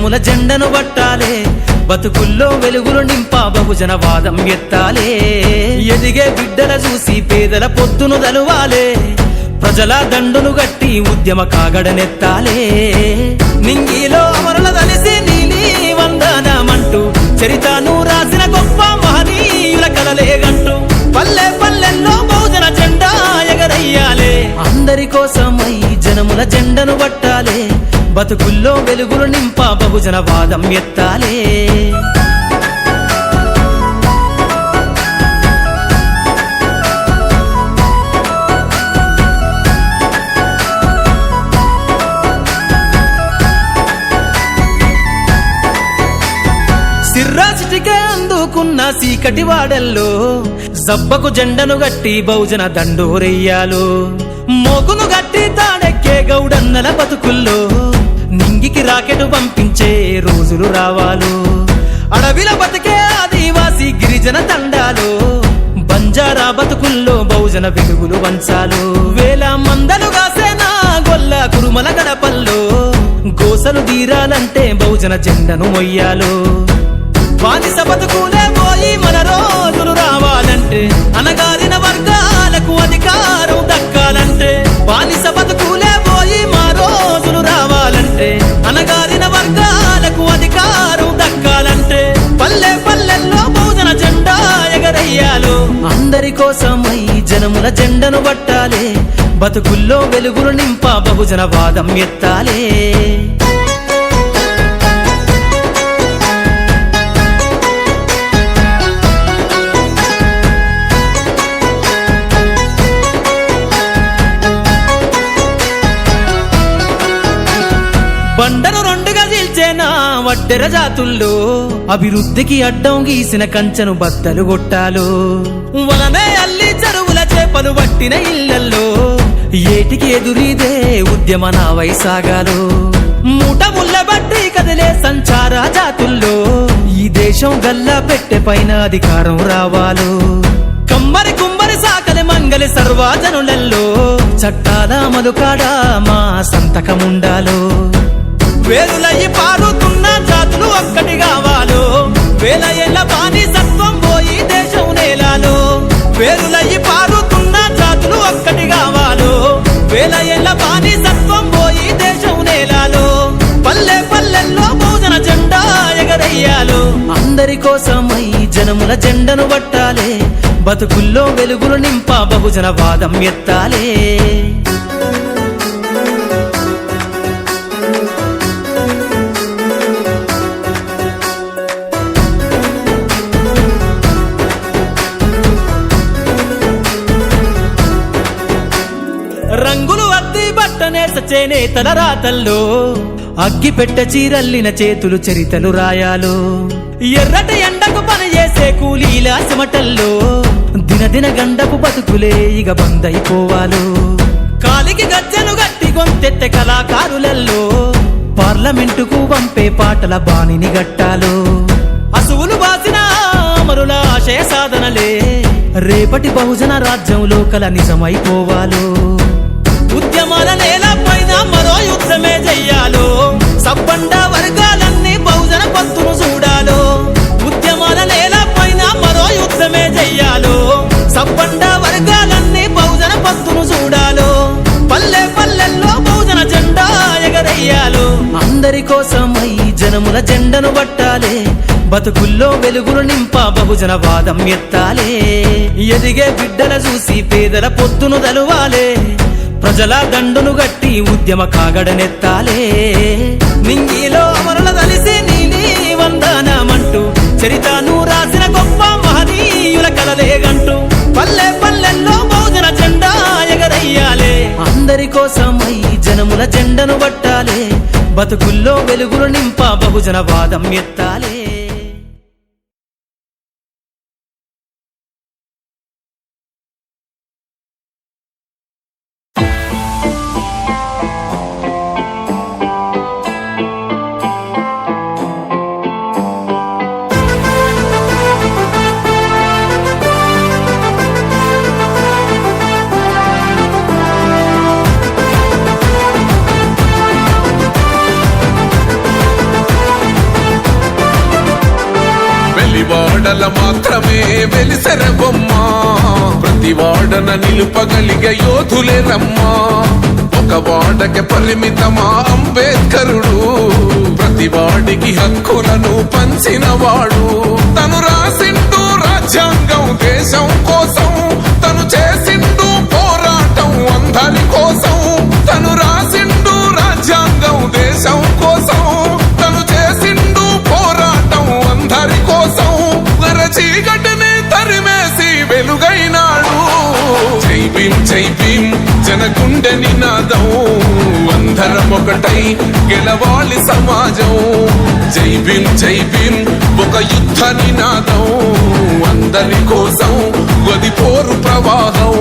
జనముల జెండను పట్టాలే, బతుకుల్లో వెలుగులు నింపా బహుజన వాదం ఎత్తాలే. ఎదిగే బిడ్డల చూసి పేదల పొద్దును దలువాలే, ప్రజల దండును గట్టి ఉద్యమ కాగడనెత్తాలే. నింగిలో అమరుల దలిసి నీలి వందనమంటూ చరితను రాసిన గొప్ప మహనీయుల కలలేగంటూ పల్లె పల్లెల్లో బహుజన జెండా ఎగరయ్యాలే. అందరి కోసమై జనముల జెండను పట్టాలే, బతుకుల్లో వెలుగులు నింపా బహుజన వాదం ఎత్తాలే. సిర్రాసిటికే అందుకున్న సీకటి వాడల్లో జబ్బకు జెండను గట్టి బహుజన దండోరెయ్యాలు. మోకును గట్టి తాడెక్కే గౌడన్నల బతుకుల్లో నింగికి రాకెట్ పంపించే రోజులు రావాలు. అడవిల బతికే ఆదివాసి గిరిజన తండాలు, బంజారా బతుకుల్లో బహుజన వెలుగులు వంచాలు. వేల మందలుగా సేనా గొల్ల కురుమల గడపల్లో గోసలు తీరాలంటే బహుజన జెండను మొయ్యాలు. బానిస బతుకులే పోయి మన రోజులు రావాలంటే, అనగారిన వర్గాలకు అధికారం దక్కాలంటే. బానిస బతుకులే పోయి మా రోజులు రావాలంటే, అనగారిన వర్గాలకు అధికారం దక్కాలంటే. పల్లె పల్లెల్లో బహుజన జెండా ఎగరయ్యాలు. అందరి కోసమై జనముల జెండను పట్టాలే, బతుకుల్లో వెలుగులు నింపా బహుజన వాదం ఎత్తాలే. బండను రెండుగా చీల్చేనా వడ్డెర జాతుల్లో అభివృద్ధికి అడ్డం గీసిన కంచెను బద్దలు కొట్టాలు. వలనే అల్లి చెరువుల చేపలు పట్టిన ఇళ్లల్లో ఏటికి ఎదురీదే ఉద్యమ నావై సాగాలు. మూట ముళ్ళ బట్టి కదిలే సంచార జాతుల్లో ఈ దేశం గల్లా పెట్టె పైన అధికారం రావాలు. కమ్మరి కుమ్మరి సాకలి మంగలి సర్వజనులలో చట్టాల అమలుకాడా మా సంతకముండాలో. వేలులయ్యి పారుతున్న జాతులు ఒక్కటి కావాలో, వేల ఏళ్ల బానిసత్వం పోయి దేశం నేలాలో. వేలులయ్యి పారుతున్న జాతులు ఒక్కటి కావాలో, వేల ఏళ్ల బానిసత్వం పోయి దేశం నేలాలో. పల్లె పల్లెల్లో బహుజన జెండా ఎగరయ్యాలు. అందరి కోసమై జనముల జెండను పట్టాలే, బతుకుల్లో వెలుగులు నింపా బహుజన వాదం ఎత్తాలే. రంగులు అద్ది బట్టనే చేనేతల రాతల్లో అగ్గి పెట్ట చీరల్లిన చేతులు చరితలు రాయాలు. ఎర్రటి ఎండకు పని చేసే కూలీల చెమటల్లో దినదిన గండపు బతుకులే ఇక బందైపోవాలు. కాలికి గజ్జను గట్టి గొంతెత్తె కళాకారులలో పార్లమెంటుకు పంపే పాటల బాణిని గట్టాలు. అసువులు బాసిన అమరుల ఆశయ సాధనలే రేపటి బహుజన రాజ్యంలో కల నిజమైపోవాలు. ఉద్యమాల నేల పైన మరో యుద్ధమే చెయ్యాలో, సబ్బండ వర్గాలన్నీ బహుజన పత్తును చూడాలో. ఉద్యమాల నేల పైన మరో యుద్ధమే చెయ్యాలో, సబ్బండ వర్గాలన్నీ బహుజన పత్తును చూడాలో. పల్లె పల్లెల్లో బహుజన జెండా ఎగరయ్యాలు. అందరి కోసమై జనముల జెండను పట్టాలే, బతుకుల్లో వెలుగులు నింపా బహుజన వాదం ఎత్తాలే. ఎదిగే బిడ్డల చూసి పేదల పొద్దును దలువాలే, ప్రజల దండును గట్టి ఉద్యమ కాగడనెత్తాలే. నింగిలో అమరుల దలిసి నీలి వందనమంటూ చరితను రాసిన గొప్ప మహనీయుల కలలేగంటూ పల్లె పల్లెల్లో బహుజన జెండా ఎగరయ్యాలే. అందరి కోసమై జనముల జెండను పట్టాలే, బతుకుల్లో వెలుగులు నింపా బహుజన వాదం ఎత్తాలే. వాడల మాత్రమే వెలిసెర బొమ్మ ప్రతి వాడన నిలుపగలిగే యోధులే రమ్మా ఒక వాడకి పరిమితమా అంబేద్కరుడు ప్రతి వాడికి హక్కులను పంచినవాడు తను రాసిండు రాజ్యాంగం దేశం కోసం తను చేసిండు పోరాటం అందరి కోసం తను రాసిండు రాజ్యాంగం దేశం కోసం తను చేసిండు పోరాటం అందరి కోసం చీకటిని తరిమేసి వెలుగైనాడు జై భీమ్ జై భీమ్ జనగుండె నినాదం అందరం ఒకటై గెలవాలి సమాజం జై భీమ్ ఒక యుద్ధ నినాదం అందరి కోసం గది పోరు ప్రవాహం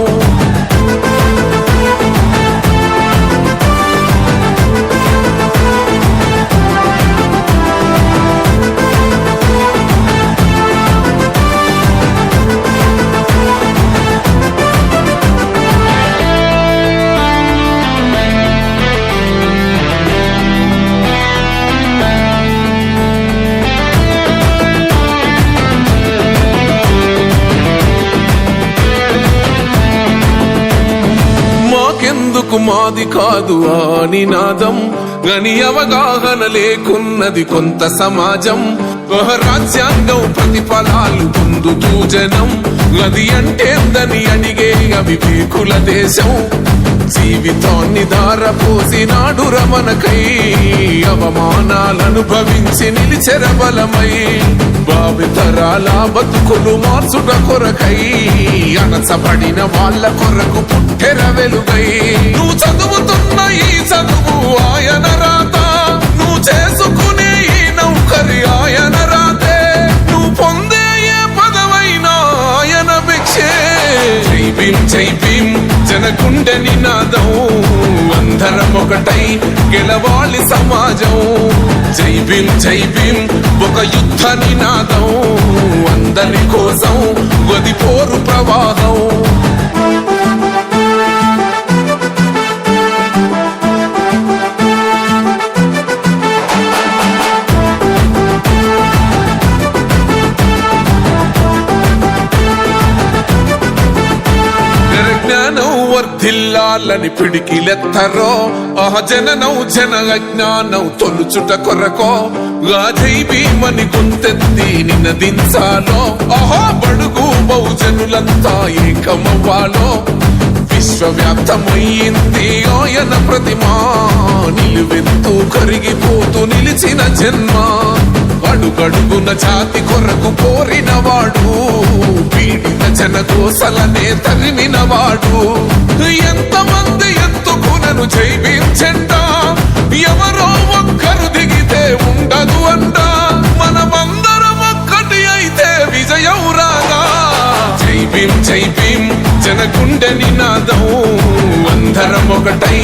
మాకెందుకు మాది కాదు ఆ నినాదం గని అవగాహన లేకున్నది కొంత సమాజం రాజ్యాంగం ప్రతిఫలాలు పొందుతూ జనం అది అంటేందని అడిగే అవివేకుల దేశం జీవితాన్ని ధారపోసినాడు రమణకై అవమానాలను భవించి నిలిచెర బలమై భావితరాల బతుకులు మార్చుట కొరకై అణచబడిన వాళ్ళ కొరకు పుట్టెర వెలుగై నువ్వు చదువుతున్న ఈ చదువు ఆయన రాత నువ్వు చేసుకునే ఈ నౌకరి ఆయన రాతే నువ్వు పొందే ఏ పదవైనా ఆయన భిక్షే జై భీమ్ జనగుండె నినాదం అందరం ఒకటై గెలవాలి సమాజం జై భీమ్ ఒక యుద్ధ నినాదం అందరి కోసం గది పోరు ప్రవాహం వర్ధిల్లాలని పిడికిలెత్తరో ఆ జననం జన అజ్ఞానం తొలుచుట కొరకో జై భీమని గొంతెత్తి నినదించాలో ఆహా బడుగు బహుజనులంతా ఏకమవ్వాలో విశ్వవ్యాప్తమయ్యింది ఆయన ప్రతిమా నిలువెత్తు కరిగిపోతూ నిలిచిన జన్మ అడుగడుగున జాతి కొరకు కోరినవాడు పీడిత జనకోసలనే తరిమినవాడు ఎంతమంది ఎత్తుకునను జై భీమ్ జెండా ఎవరో ఒక్కరు దిగితే ఉండదు అంట మనమందరం ఒక్కటి అయితే విజయం రాగా జై భీమ్ జనగుండె నినాదం అందరం ఒకటై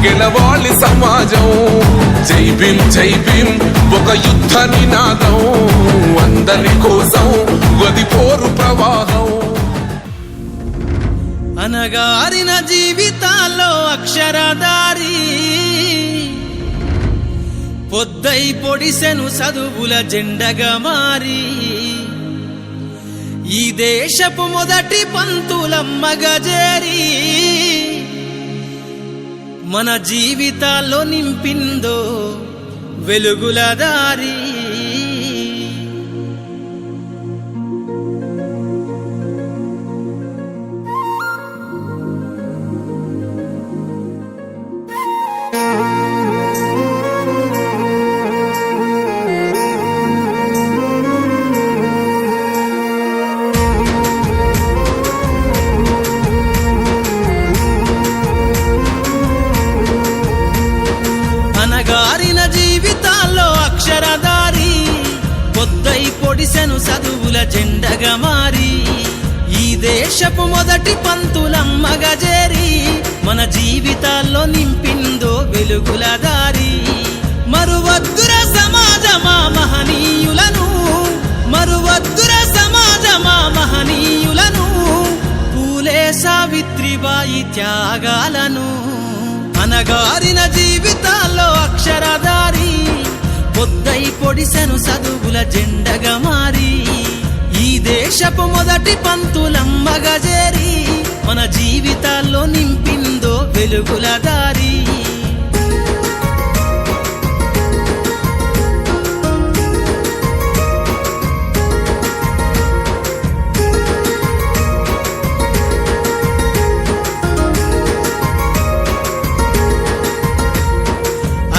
గెలవాలి సమాజం జై భీమ్ ఒక యుద్ధ నినాదం అందరి కోసం గది పోరు ప్రవాహం అనగారిన జీవితాల్లో అక్షరదారి పొద్దై పొడిసెను చదువుల జెండగా మారి ఈ దేశపు మొదటి పంతులమ్మగా చేరి మన జీవితాల్లో నింపిందో వెలుగుల దారి పొడిసెను చదువుల జెండగా మారి ఈ దేశపు మొదటి పంతులమ్మగా చేరి మన జీవితాల్లో నింపిందో వెలుగుల దారి మరువద్దుర సమాజమా మహనీయులను మరువద్దుర సమాజమా మహనీయులను పూలే సావిత్రిబాయి త్యాగాలను అనగారిన జీవితాల్లో అక్షరదారి పొద్దై పొడిసెను చదువుల జెండగా మారి ఈ దేశపు మొదటి పంతులమ్మగా చేరి మన జీవితాల్లో నింపిందో వెలుగుల దారి.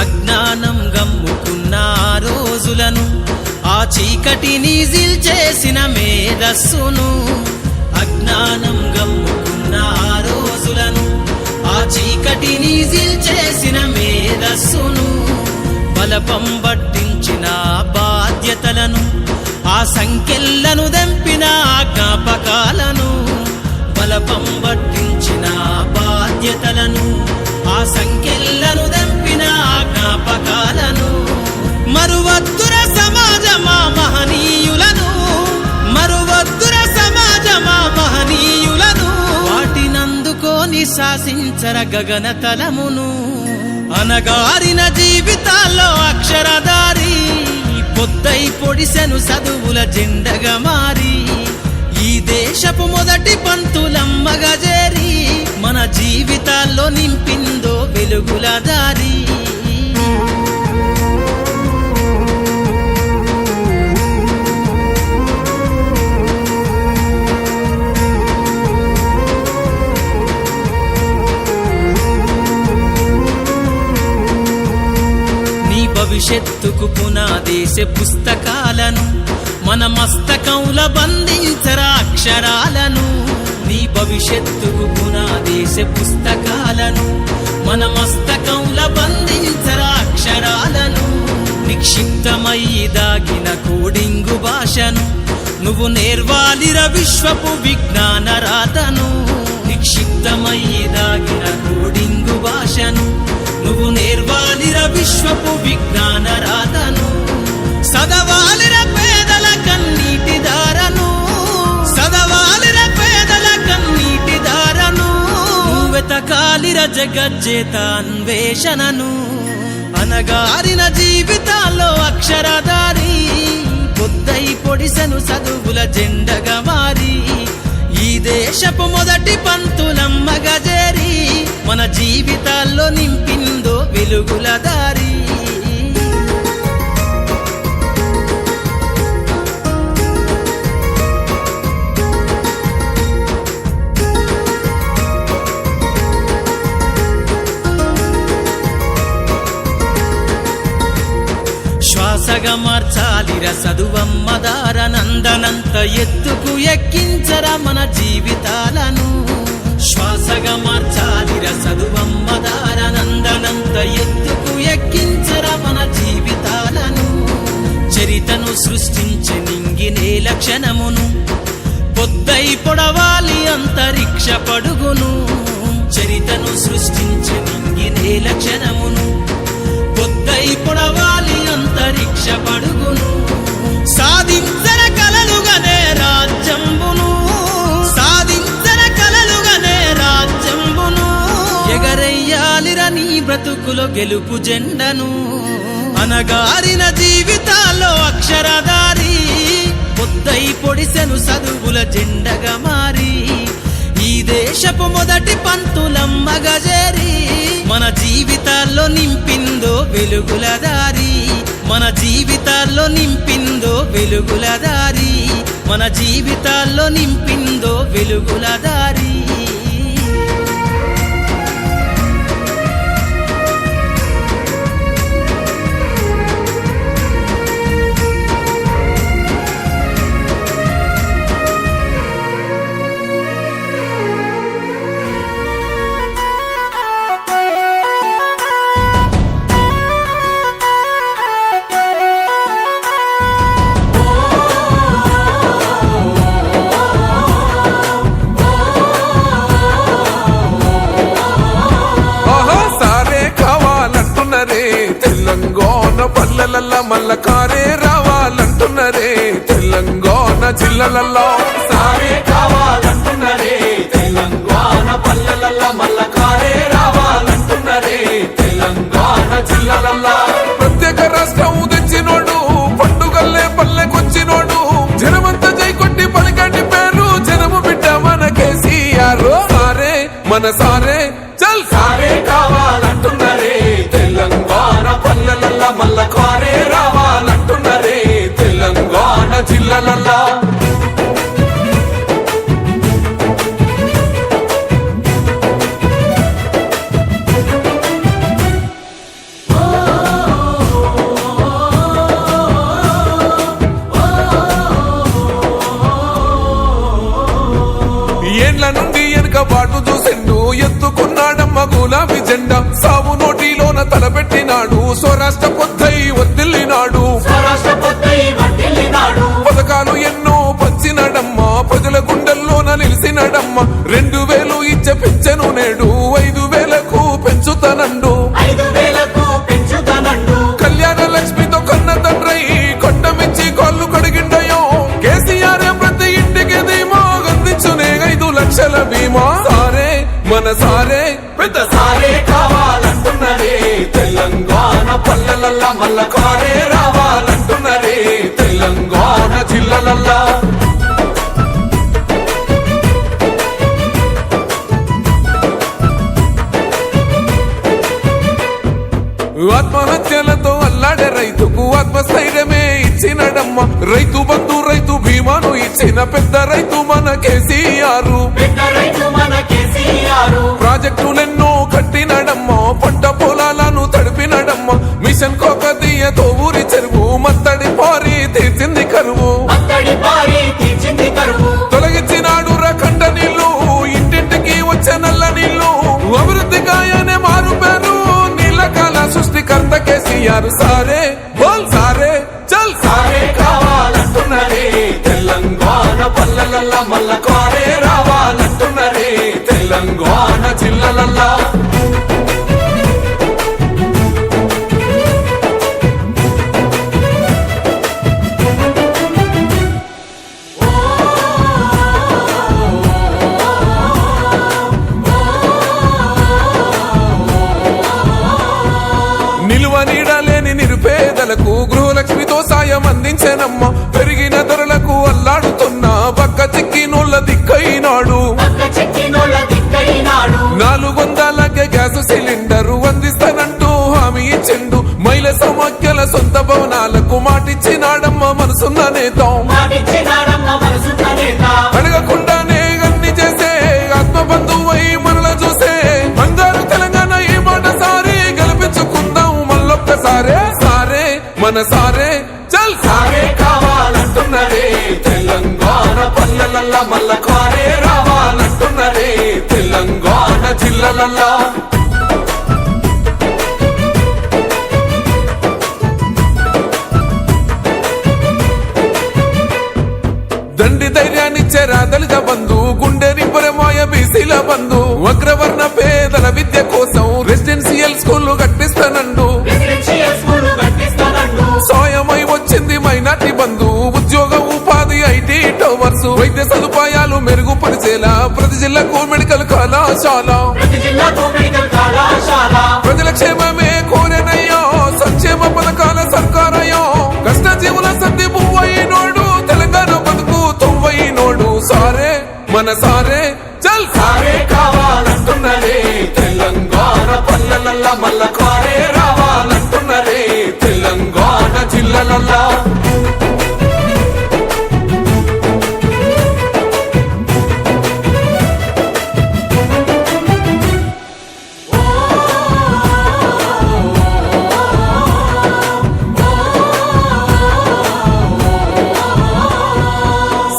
అజ్ఞానం గమ్ముకున్న ఆ రోజులను, ఆ చీకటిని చేసిన మేధస్సును, అజ్ఞానం గమ్ముకున్న ఆ రోజులను, ఆ చీకటిని చేసిన మేధస్సును, బలపం పట్టించిన బాధ్యతలను, ఆ సంఖ్యలను దెంపిన జ్ఞాపకాలను, బలపం పట్టించిన బాధ్యతలను, ఆ సంఖ్యలను దెంపిన జ్ఞాపకాలను, మరువద్దుర సమాజమా మహనీయులను, మరువద్దుర సమాజమా మహనీయులను, వాటినందుకోని శాసించర గగన తలమును, అనగారిన జీవితాల్లో అక్షరదారి, పొద్దై పొడిసెను చదువుల జెండగా మారి, ఈ దేశపు మొదటి పంతులమ్మగా చేరి మన జీవితాల్లో నింపిందో వెలుగుల దారి. భవిష్యత్తుకు పునాదేసే పుస్తకాలను మన మస్తకంల బంధించరా అక్షరాలను, నీ భవిష్యత్తుకు పునాదేసే పుస్తకాలను మన మస్తకంల బంధించరా అక్షరాలను, నిక్షిప్తమయ్యి దాగిన కోడింగు భాషను నువ్వు నేర్వాలిర విశ్వపు విజ్ఞాన రాతను, నిక్షిప్తమయ్యి దాగిన కోడింగు భాషను నువ్వు నేర్వాలిర విశ్వపు విజ్ఞాన రాతను, సదవాలిర పేదల కన్నీటి దారను, సదవాలిర పేదల కన్నీటి దారను, వెతకాలిర జగజ్జేత అన్వేషణను, అనగారిన జీవితాల్లో అక్షరదారి, పొద్దై పొడిసెను చదువుల జెండగా మారి, ఈ దేశపు మొదటి పంతులమ్మగా చేరి మన జీవితాల్లో నింపిందో వెలుగుల దారి. శ్వాసగా మార్చాలిర చదువమ్మ దారనందనంత ఎత్తుకు ఎక్కించరా మన జీవితాలను, శ్వాసగా మార్చాలిర చదువమ్మ దారనందనంత ఎత్తుకు ఎక్కించరా మన జీవితాలను, చరితను సృష్టించి నింగినే లక్షణమును, పొద్దై పొడవాలి అంతరిక్ష పడుగును, చరితను సృష్టించి నింగినే లక్షణమును, పొద్దై పొడవాలి అంతరిక్ష పడుగును, సాధించర కలలుగనే రాజ్యంబును, సాధించర కలలుగనే రాజ్యంబును, ఎగరయ్యాలిర నీ బ్రతుకులో గెలుపు జెండను, అనగారిన జీవితాల్లో అక్షరదారి, పొద్దై పొడిసెను చదువుల జెండగా మారి, ఈ దేశపు మొదటి పంతులమ్మగా చేరి మన జీవితాల్లో నింపిందో వెలుగుల దారి, మన జీవితాల్లో నింపిందో వెలుగుల దారి, మన జీవితాల్లో నింపిందో వెలుగుల దారి. తెలంగాణ పల్లెలల్ల మల్ల కారే రావాలంటున్నరే, తెలంగాణ జిల్లలల్లో సారే కావాలంటున్నరే, తెలంగాణ పల్లెలల్ల మల్ల కారే రావాలంటున్నరే, తెలంగాణ జిల్లలల్లో ప్రత్యేక రాష్ట్రం తెచ్చినోడు, పండుగల్లే పల్లెకొచ్చినోడు, జనమంతా జై కొట్టి పలికాడు మన సారే చల్ సారే కావాలంటున్నరే తెలంగాణ పల్లెలల్లా మల్ల కారే రావాలంటున్నరే తెలంగాణ జిల్లాలల్లా ఏండ్ల నుండి వెనుక బాటు చూసిండు ఎత్తుకున్నాడమ్మ గులాబీ జెండా సావు నోటిలోన తలపెట్టినాడు స్వరాష్ట్ర పొద్దై వర్దిల్లినాడు పథకాలు ఎన్నో పంచినాడమ్మ ప్రజల గుండెల్లోన నిలిచినాడమ్మ 2000 ఇచ్చే పెంచెను నేడు 5000కు పెంచుతానండు కళ్యాణ లక్ష్మితో కన్న తండ్రై కొట్టమిచ్చి కాళ్ళు కడిగిండయో కేసీఆర్ ప్రతి ఇంటికి ధీమా అందించునే 5 లక్షల బీమా సారే మన సారే పెద్ద సారే కావాలంటున్నరే తెలంగాణ పల్లెలల్లా మల్ల కారే రావాలంటున్నరే తెలంగాణ జిల్లాలల్లా ఆత్మహత్యలతో అల్లాడే రైతుకు ఆత్మస్థైర్యమే ఇచ్చినడమ్మ రైతు బంధు రైతు బీమాను ఇచ్చిన పెద్ద రైతు మన కేసీఆర్ ప్రాజెక్టులెన్నో కట్టినడమ్మ పంట పొలాలను తడిపినడమ్మ మిషన్ కోకతీయతో ఊరి చెరువు మత్తడి పారి తీర్చింది కరువు తొలగించినాడు రకండ నీళ్లు ఇంటింటికి వచ్చే నల్ల నీళ్లు అభివృద్ధి గాయనే మారు పేరు నీళ్ళకాల సృష్టికర్త కేసీఆర్ సారే బోల్ సారే చల్ సారే కావాలంటున్నరే తెలంగాణ పల్లెలల్లా మల్ల కారే రావాలంటున్నరే తెలంగాణ జిల్లాలల్లా నిలువ నీడలేని నిరుపేదలకు గృహలక్ష్మితో సాయం అందించేనమ్మ పెరిగిన ధరలకు అల్లాడుతున్న పక్క చిక్కినోళ్ళ దిక్కైనాడు 400 గ్యాస్ సిలిండరు అందిస్తానంటూ హామీ ఇచ్చిండు మహిళ సమాఖ్యల సొంత భవనాలకు మాటిచ్చినాడమ్మ మనసున్న నేత అడగకుండానే అన్ని చేసే ఆత్మ బంధువై మనల చూసే బంగారు తెలంగాణ ఈ మాట సారి గెలిపించుకుందాం మళ్ళొక్కసారే సారే మన సారే చల్ సారే కావాలంటున్నరే తెలంగాణ పల్లెలల్లా మల్ల కారే రావాలంటున్నరే తెలంగాణ జిల్లాలల్లా దండి ధైర్యాన్నిచ్చేరా దళిత బంధు గుండె నిబ్బరమాయ బీసీల బంధు అగ్రవర్ణ పేదల విద్య కోసం రెసిడెన్షియల్ స్కూళ్లు కట్టిస్తానండు సాయమై వచ్చింది మైనార్టీ బంధు ఉద్యోగ ఉపాధి ఐటీ టవర్స్ వైద్య సదుపాయాలు మెరుగుపరిచేలా ప్రతి జిల్లాకు మెడికల్ కళాశాల ప్రజల క్షేమమే కోరేనయ్యో సంక్షేమ పథకాల సర్కారయ్యో కష్ట జీవుల సర్ది పువ్వైనోడు తెలంగాణ బతుకు తొవ్వైనోడు సారే మన సారే చల్ సారే కావాలంటున్నరే తెలంగాణ పల్లెలల్లా మల్ల కారే రావాలంటున్నరే తెలంగాణ జిల్లాలల్లా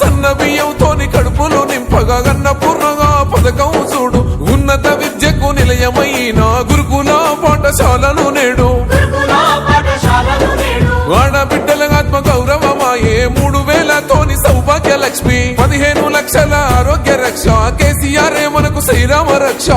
సన్న బియ్యంతోని కడుపులు నింపగా అన్నపూర్ణగా పథకం చూడు ఉన్నత విద్యకు నిలయమైన గురుకుల పాఠశాలను నేడు ఆడబిడ్డల ఆత్మ గౌరవమాయే 3000తోని సౌభాగ్య లక్ష్మి 15 లక్షల ఆరోగ్య రక్ష కేసీఆర్ మనకు శ్రీరామ రక్ష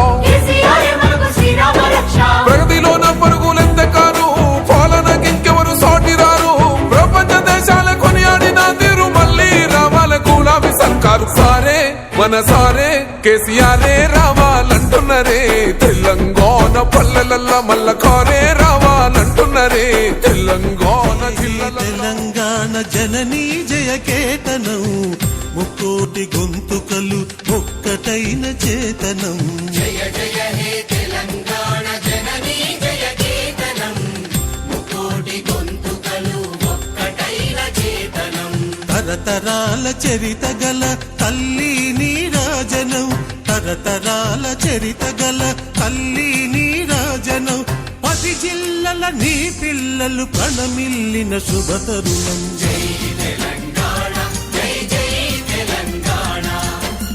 ప్రగతిలోన పరుగులెంతకారు పాలనకింకెవరు సాటిరారు ప్రపంచ దేశాల కొనియాడిన తీరు మళ్ళీ రావాల గులాబీ సర్కారు సారే మన సారే కేసీఆర్ రావాలంటున్నరే తెలంగాణ పల్లెలల్లా మల్ల కారే రావాలంటున్నరే తెలంగాణ జిల్లా తెలంగాణ జననీ జయ కేతనం ముక్కోటి గొంతుకలు ఒక్కటైన చేతనం. జయ జయ హే తెలంగాణ జననీ జయ కేతనం, ముకోటి గొంతుకలు ఒక్కటైన చేతనం. తరతరాల చరిత గల తల్లి నీరాజనం, తరతరాల చరిత గల తల్లి నీరాజనం. 10 జిల్లల నీ పిల్లలు ప్రణమిల్లిన శుభతరుణం. జై తెలంగాణ జై జై తెలంగాణ,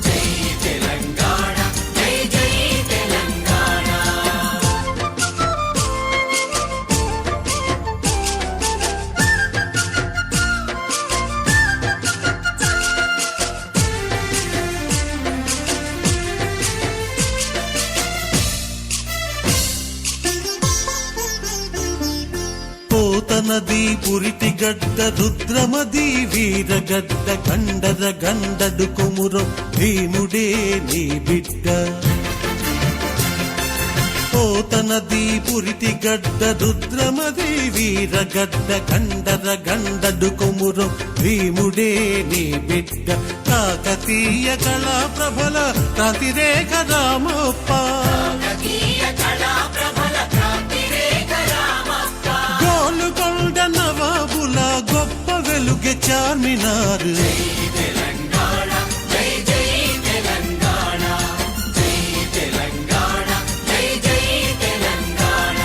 జై తెలంగాణ జై జై తెలంగాణ. పోతనది పురిటి గడ్డ రుద్రమది వీరగడ్డ గండర గండడు కొమురం భీముడే నీ బిడ్డ. పోతనది పురిటి గడ్డ రుద్రమది వీరగడ్డ గండర గండడు కొమురం భీముడే నీ బిడ్డ. కాకతీయ కళా ప్రభల కాంతిరేఖ రామప్ప, కాకతీయ కళా ప్రబల క్రాంతిరేఖ రామప్ప. గోలుకొండ నవాబుల గొప్ప వెలుగె చార్మినార్. జై తెలంగాణ జై జై తెలంగాణ, జై తెలంగాణ జై జై తెలంగాణ.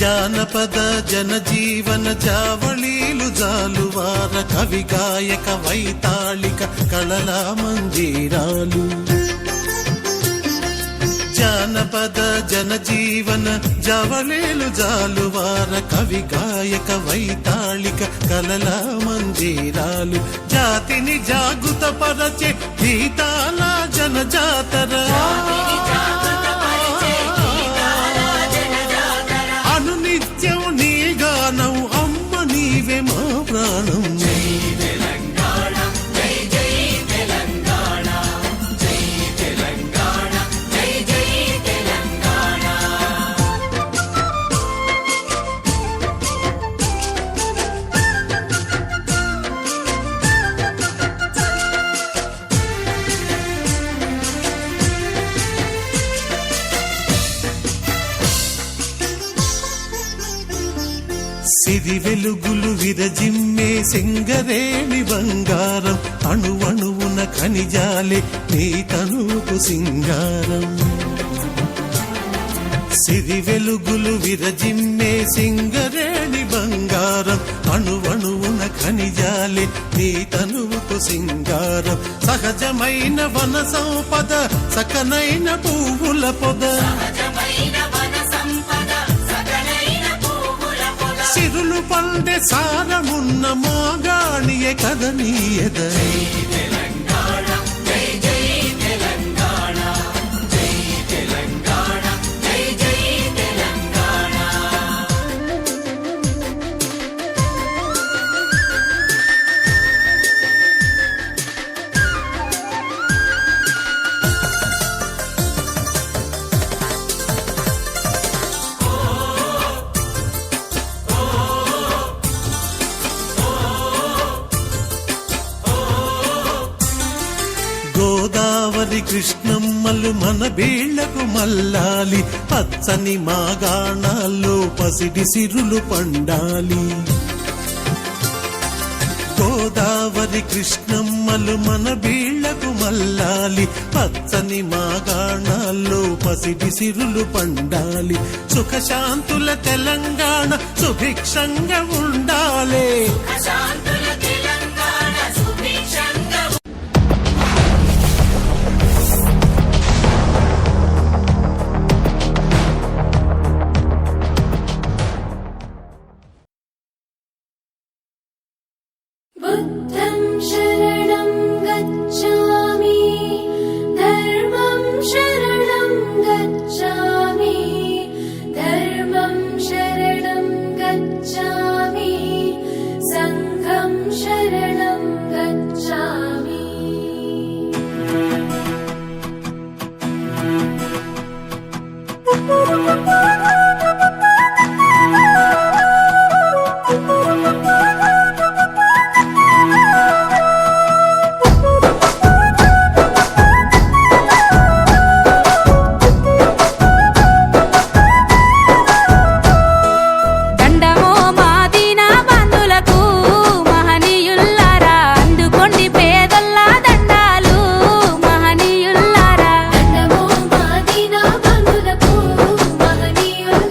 జానపద జనజీవన జావళీలు జాలువార కవి గాయక వైతాళిక కళల మంజీరాలు. జానపద జనజీవన జావళీలు జాలువార కవి గాయక వైతాళిక కళల మంజీరాలు. జాతిని జాగృత పరచే గీతాల జనజాతర, అనునిత్యం నీ గానం అమ్మ నీవే మా ప్రాణం. జై తెలంగాణ జై జై తెలంగాణ, జై తెలంగాణ జై జై తెలంగాణ. సిరి వెలుగులు విరజిమ్మే సింగరేణి బంగారం, అణువణువున ఖనిజాలే నీ తనుకు సింగారం. సిరి వెలుగులు విరజిమ్మే సింగరేణి బంగారం, అణువణువున ఖనిజాలే నీ తనుకు సింగారం. సహజమైన వన సంపద సకనైన పువ్వుల పొద, సహజమైన వన సంపద సకలైన పువ్వుల పొద. సిరులు పండే సారమున్న మాగాణియే కద నీ ఎద. తెలంగాణ జై జై తెలంగాణ, జై తెలంగాణ జై జై తెలంగాణ. గోదావరి కృష్ణమ్మలు మన బీళ్లకు మల్లాలి, పచ్చని మాగాణాల్లో పసిడి సిరులు పండాలి. గోదావరి కృష్ణమ్మలు మన బీళ్లకు మల్లాలి, పచ్చని మాగాణాల్లో పసిడి సిరులు పండాలి. సుఖశాంతుల తెలంగాణ సుభిక్షంగా ఉండాలి. అశాంతుల తెలంగాణ సుభిక్షంగా. बुद्धं शरणं गच्छामि, धर्मं शरणं गच्छामि, धर्म దండమో మాదిన బంధులకు మహనీయుల్లారా అందుకోండి పేదొల్లా దండాలు మహనీయుల్లారా దండమో మాదిన బంధులకు మహనీయులారా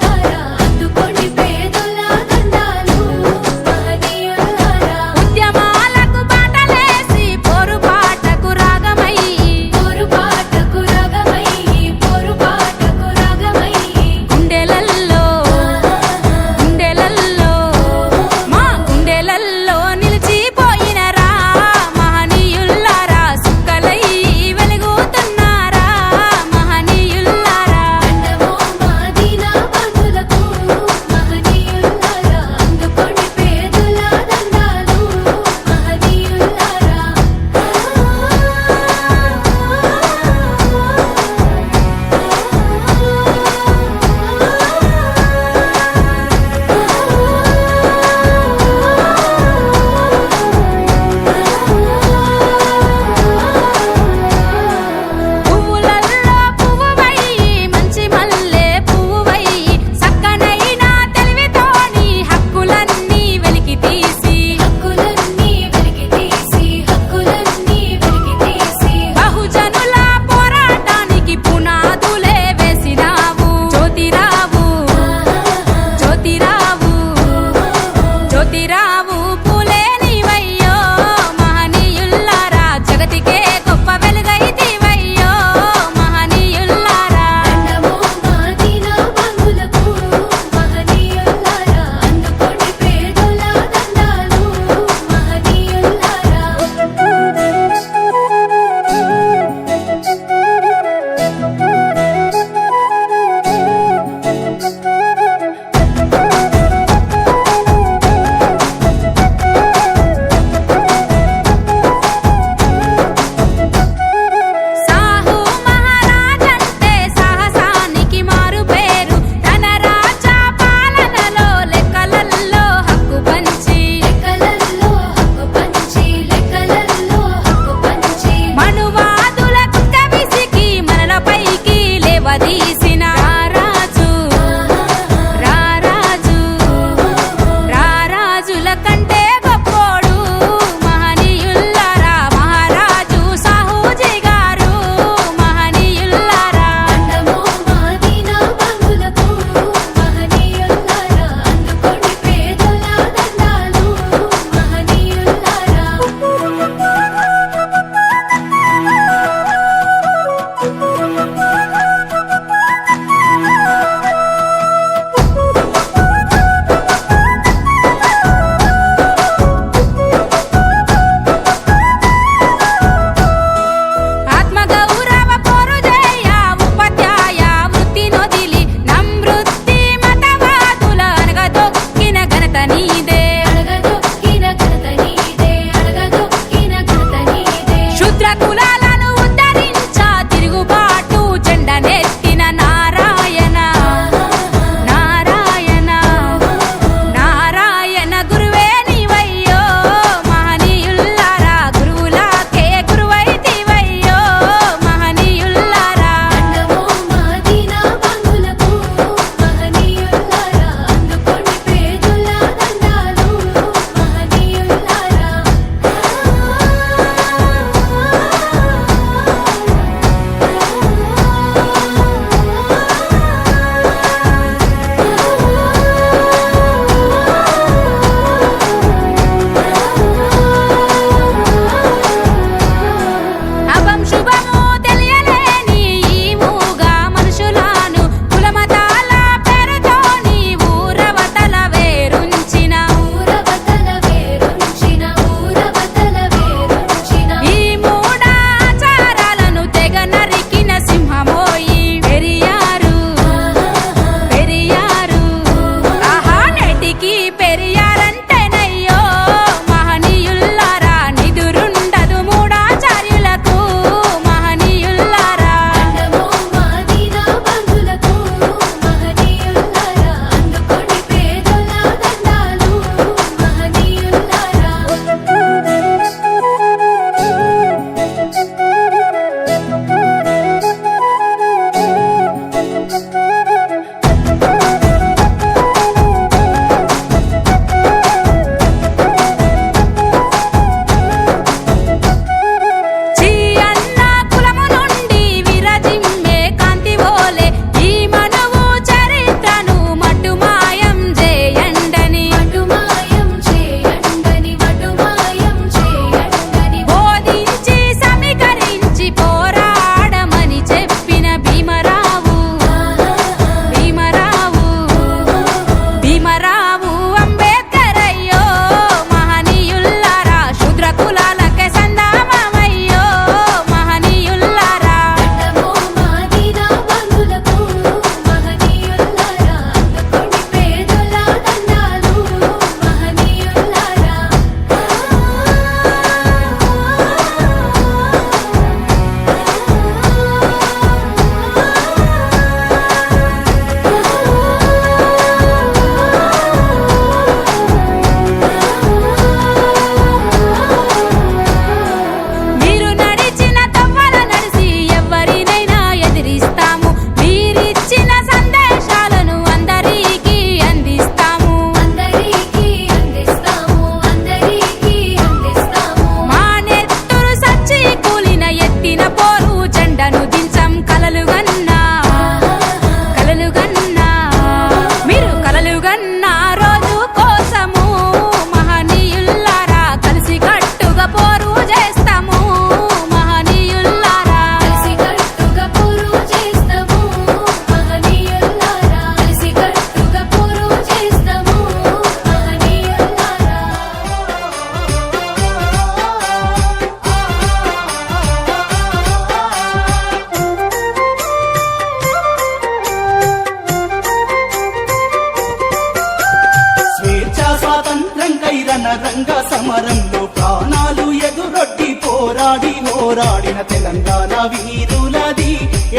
రణరంగ సమరంలో ప్రాణాలు ఎదురొడ్డి పోరాడిన తెలంగాణ వీరులది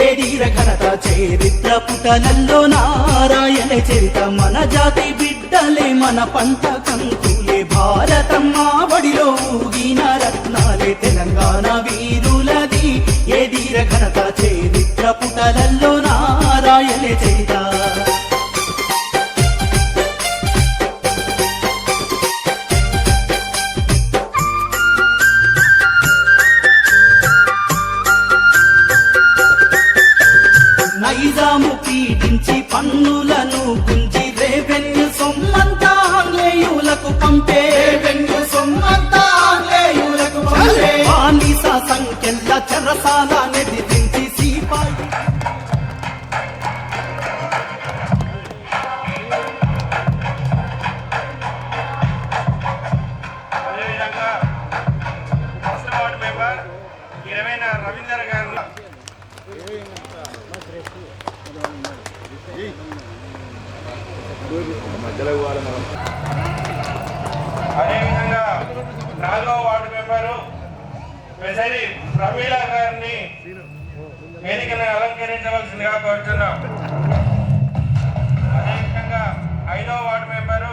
ఏదీర ఘనత చరిత్ర పుటలల్లో నారాయణ చరిత మన జాతి బిడ్డలే మన పంట కంకులే భారతమ్మ బడిలో ఊగిన రత్నాలే తెలంగాణ వీరులది ఏదీర ఘనత చరిత్ర పుటలల్లో నారాయణ చరిత నైజాము పీడించి పన్నులను గుంజి రెవెన్యూ సొమ్మంతా ఆంగ్లేయులకు పంపే బానిస సంఖ్యల చెరసాల నెదిరించి సిపాయి అదేవిధంగా ఫస్ట్ వార్డు మెంబర్ 20 రవీందర్ గారు అదేవిధంగా 4వ వార్డు మెంబరు పెసరి ప్రమీల గారిని వేదికను అలంకరించవలసిందిగా కోరుతున్నాం. అదేవిధంగా 5వ వార్డు మెంబరు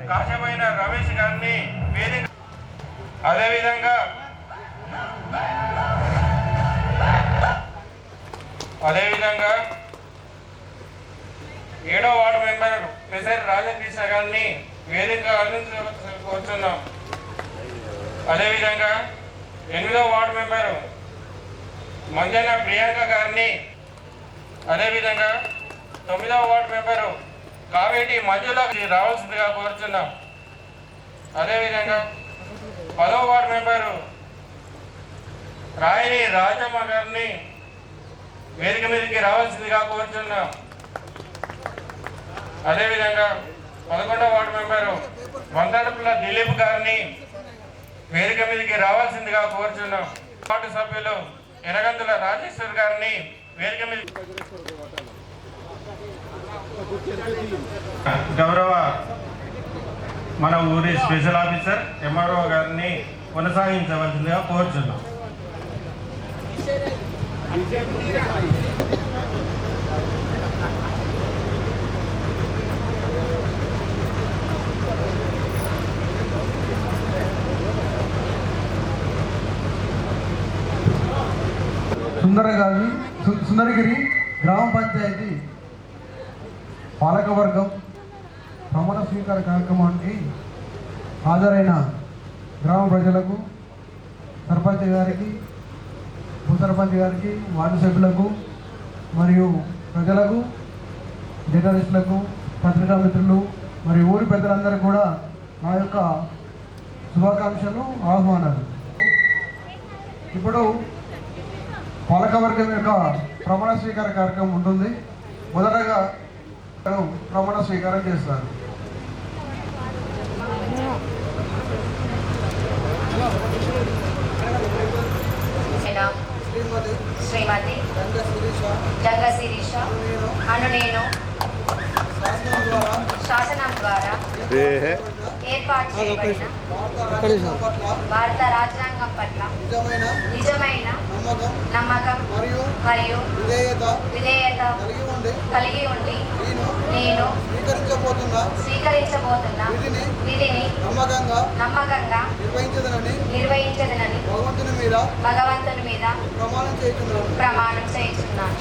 కాశమైన రమేష్ గారిని వేదిక అదేవిధంగా 7వ వార్డు మెంబర్ పెసరి రాజకృష్ణ గారిని వేదిక అందించవలసిందిగా కోరుతున్నాం. అదేవిధంగా 8వ వార్డు మెంబరు మంజన ప్రియాంక గారిని అదేవిధంగా 9వ వార్డు మెంబరు కావేటి మంజులకు రావాల్సిందిగా కోరుతున్నాం. అదేవిధంగా 10వ వార్డు మెంబరు రాయని రాజమ్మ గారిని వేదిక మీదకి రావాల్సిందిగా కోరుతున్నాం. అదేవిధంగా 11వ వార్డు మెంబరు వందడుపుల దిలీప్ గారిని వేదిక మీదకి రావాల్సిందిగా కోరుతున్నాం. వార్డు సభ్యులు ఎనగంతుల రాజేశ్వర్ గారిని వేదిక మీద గౌరవ మన ఊరి స్పెషల్ ఆఫీసర్ ఎంఆర్ఓ గారిని కొనసాగించవలసిందిగా కోరుతున్నాం. సుందరగిరి గ్రామ పంచాయతీ పాలకవర్గం ప్రమాణ స్వీకార కార్యక్రమానికి హాజరైన గ్రామ ప్రజలకు, సర్పంచ్ గారికి, ఉప సర్పంచ్ గారికి, వార్డు సభ్యులకు మరియు ప్రజలకు, జర్నలిస్టులకు, పత్రికా మిత్రులు మరియు ఊరి పెద్దలందరూ కూడా నా యొక్క శుభాకాంక్షలు, ఆహ్వానాలు. ఇప్పుడు పాలకవర్గం యొక్క ప్రమాణ స్వీకార కార్యక్రమం ఉంటుంది. మొదటగా ప్రమాణ స్వీకారం చేస్తారు. శ్రీమతి జంగ శిరీష అను నేను శాసనం ద్వారా ఏర్పాటు చేయబడిన భారత రాజ్యాంగం పట్ల నిజమైన నమ్మకం మరియు విధేయత కలిగి ఉండి నేను స్వీకరించబోతున్న విధిని నమ్మకంగా నిర్వహించదనని భగవంతుని మీద ప్రమాణం చేస్తున్నాను.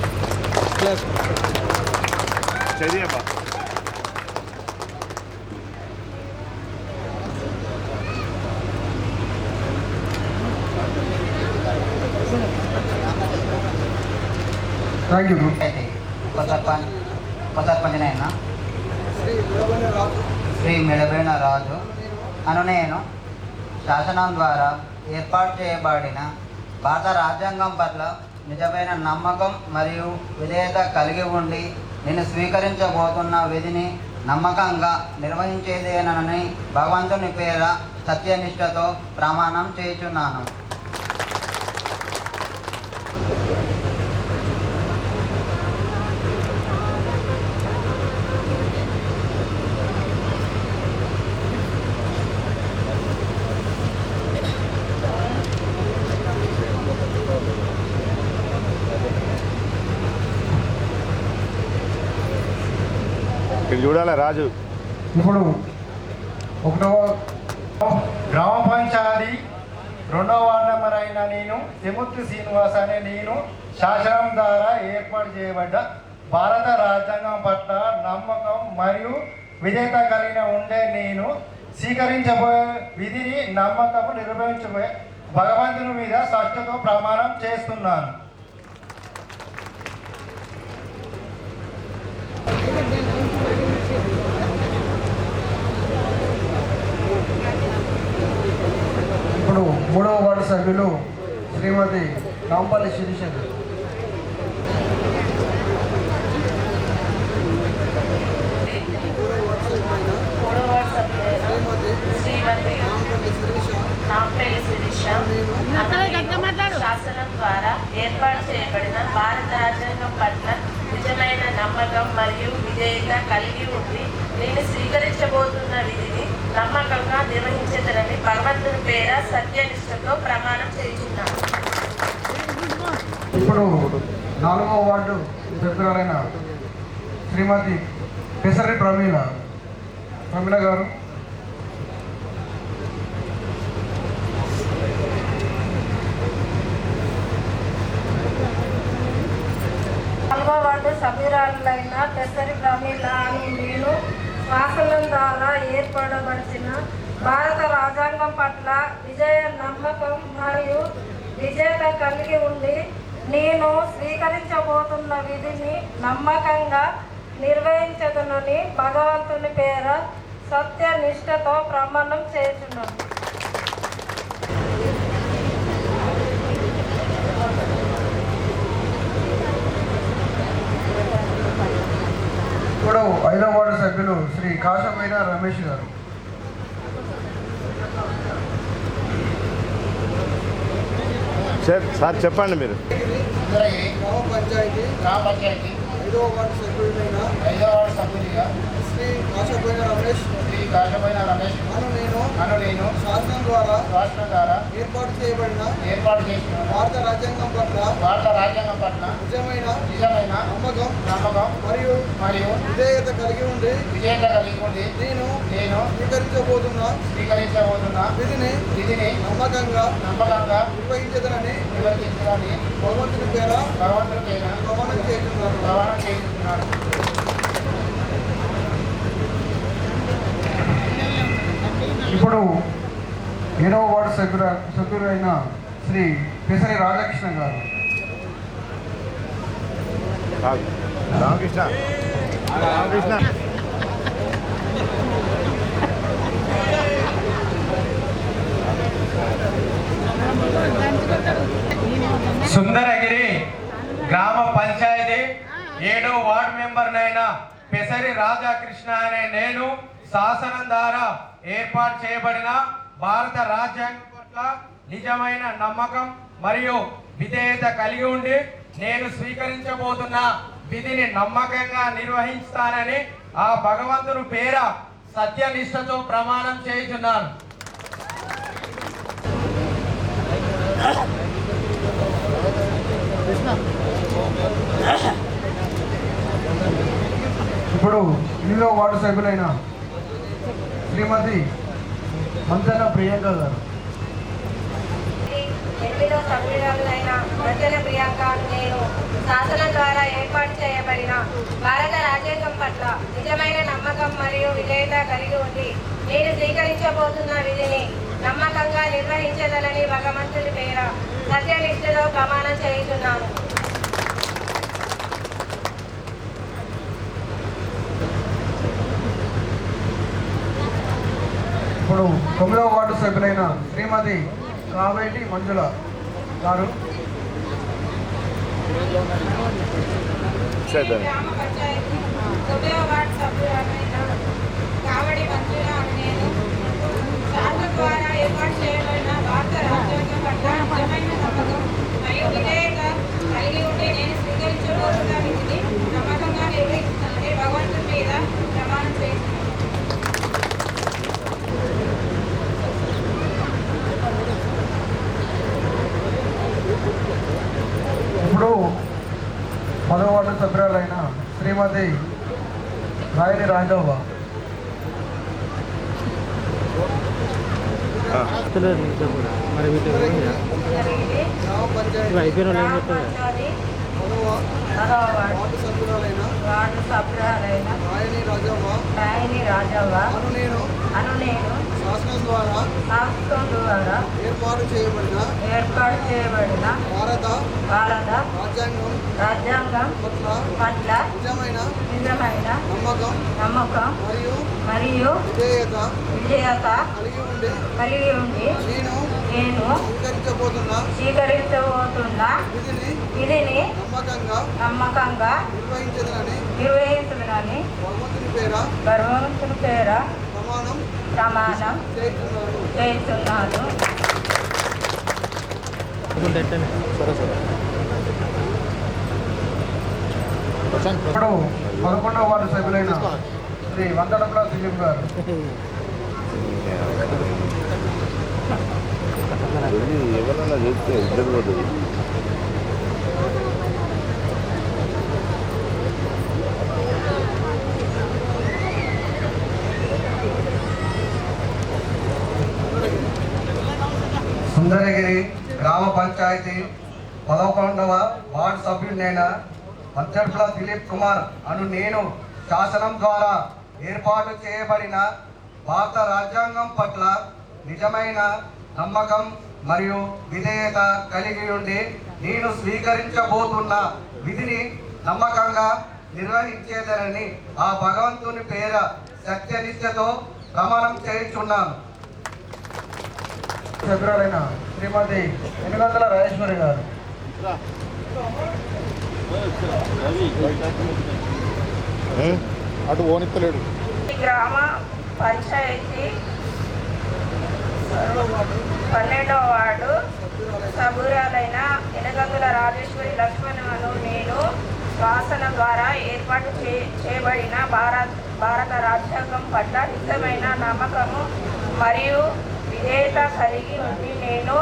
ఉప సర్పంచ్నైనా శ్రీ మెడబైన రాజు అను నేను శాసనం ద్వారా ఏర్పాటు చేయబడిన భారత రాజ్యాంగం పట్ల నిజమైన నమ్మకం మరియు విధేయత కలిగి ఉండి నేను స్వీకరించబోతున్న విధిని నమ్మకంగా నిర్వహించేదేనని భగవంతుని పేర సత్యనిష్టతో ప్రమాణం చేయుచున్నాను. చూడాలి రాజు. ఇప్పుడు ఒకటవ గ్రామ పంచాయతీ 2వ వార్డు నెంబర్ అయిన నేను తిముత్తి శ్రీనివాస్ అనే నేను శాసనం ద్వారా ఏర్పాటు చేయబడ్డ భారత రాజ్యాంగం పట్ల నమ్మకం మరియు విధేయత కలిగిన ఉండే నేను స్వీకరించబోయే విధిని నమ్మకం నిర్వహించబోయే భగవంతుని మీద సత్యతో ప్రమాణం చేస్తున్నాను. ఇప్పుడు 3వ వార్డు సభ్యులు శ్రీమతి నాంపల్లి శిరీష గారు. శాసనం ద్వారా ఏర్పాటు చేయబడిన భారత రాజ్యాంగం పట్ల నిజమైన నమ్మకం మరియు విధేయత కలిగి ఉండి నేను స్వీకరించబోతున్న విధిని నమ్మకంగా నిర్వహించేదనని భగవంతుని పేర సత్యనిష్టతో ప్రమాణం చేస్తున్నాను. ఇప్పుడు 4వ వార్డు సభ్యురాలైన శ్రీమతి పెసరి ప్రమీల గారు. వార్డు సభ్యురాలైన పెసరి ప్రమీల అని నేను శాసనం ద్వారా ఏర్పడబడిన భారత రాజ్యాంగం పట్ల నమ్మకం మరియు విజేత కలిగి ఉండి నేను స్వీకరించబోతున్న విధిని నమ్మకంగా నిర్వహించదనని భగవంతుని పేర సత్యనిష్టతో ప్రమాణం చేస్తున్నాను. ఇప్పుడు 5వ వార్డు సభ్యులు శ్రీ కాశమైన రమేష్ గారు. సార్ చెప్పండి మీరు. గ్రామ పంచాయతీ 5వ వార్డు సభ్యుడిగా శ్రీ కాశమైన రమేష్ అను నేను శాసనం ద్వారా ఏర్పాటు చేసిన భారత రాజ్యాంగం పట్ల నిజమైన నమ్మకం మరియు విధేయత కలిగి ఉండి నేను స్వీకరించబోతున్న విధిని నమ్మకంగా నిర్వహించదనని భగవంతుని పేర ప్రమాణం చేస్తున్నాను. ఇప్పుడు 7వ వార్డు సభ్యులైన శ్రీ పెసరి రాధాకృష్ణ గారు. రామకృష్ణ సుందరగిరి గ్రామ పంచాయతీ 7వ వార్డు మెంబర్నైన పెసరి రాధాకృష్ణ అనే నేను శాసనం ద్వారా ఏర్పాటు చేయబడిన భారత రాజ్యాంగం పట్ల నిజమైన నమ్మకం మరియు విధేయత కలిగి ఉండి నేను స్వీకరించబోతున్న విధిని నమ్మకంగా నిర్వహిస్తానని ఆ భగవంతుని పేర సత్యనిష్టతో ప్రమాణం చేస్తున్నాను. ఇప్పుడు 8వ వార్డు సభ్యులైన శ్రీమతి మంతన ప్రియాంక గారు. 8వ సభ్యురాలైన మంతన ప్రియాంక నేను శాసనం ద్వారా ఏర్పాటు చేయబడిన భారత రాజ్యాంగం పట్ల నిజమైన నమ్మకం మరియు విధేయత కలిగి ఉండి నేను స్వీకరించబోతున్న విధిని నమ్మకంగా నిర్వహించదనని భగవంతుడి పేర సత్యనిష్టతో ప్రమాణం చేస్తున్నాను. ఇప్పుడు 9వ వార్డు సభ్యులైన శ్రీమతి కావేటి మంజుల గారు. గ్రామ పంచాయతీ 9వ వార్డు సభ్యులైన కావడి మంజుల అని నేను శాసనం ద్వారా ఏర్పాటు చేయబడిన భారత రాజ్యాంగం పట్ల నిజమైన నమ్మకం మరియు విధేయత కలిగి ఉండి నేను స్వీకరించబోతున్న విధిని నమ్మకంగా నిర్వహిస్తానని భగవంతుని మీద ప్రమాణం చేస్తున్నాను. ఇప్పుడు 10వ వార్డు సభ్యురాలైన శ్రీమతి రాయని రాజవ్వ. వార్డు సభ్యురాలైన రాయని రాజవ్వ అను నేను శాసనం ద్వారా ఏర్పాటు చేయబడిన భారత రాజ్యాంగం పట్ల నిజమైన నమ్మకం మరియు విధేయత కలిగి ఉండి నేను స్వీకరించబోతున్న విధిని నమ్మకంగా నిర్వహించదని భగవంతుని పేర ప్రమాణం చేస్తున్నాను. ఇప్పుడు 11వ వార్డు సభ్యులైన శ్రీ వందనపుల దిలీప్ గారు. ఎవరన్నా చెప్తే ఇద్దరు పోతుంది. సుందరగిరి గ్రామ పంచాయతీ 11వ వార్డు సభ్యుడైన వందనపుల దిలీప్ కుమార్ అను నేను శాసనం ద్వారా ఏర్పాటు చేయబడిన భారత రాజ్యాంగం పట్ల నిజమైన నమ్మకం మరియు విధేయత కలిగి ఉండి నేను స్వీకరించబోతున్న విధిని నమ్మకంగా నిర్వహించేదనని ఆ భగవంతుని పేర సత్యనిష్టతో ప్రమాణం చేయించున్నాను. సభ్యురాలైన శ్రీమతి ఎనుగందల రాజేశ్వరి గారు. అటు ఓనిత్తలేడు. గ్రామ పంచాయతీ 12వ వార్డు సభ్యురాలైన ఎనగందుల రాజేశ్వరి లక్ష్మణను నేను శాసనం ద్వారా ఏర్పాటు చేయబడిన భారత రాజ్యాంగం పట్ల నిజమైన నమ్మకము మరియు విధేయత కలిగి ఉండి నేను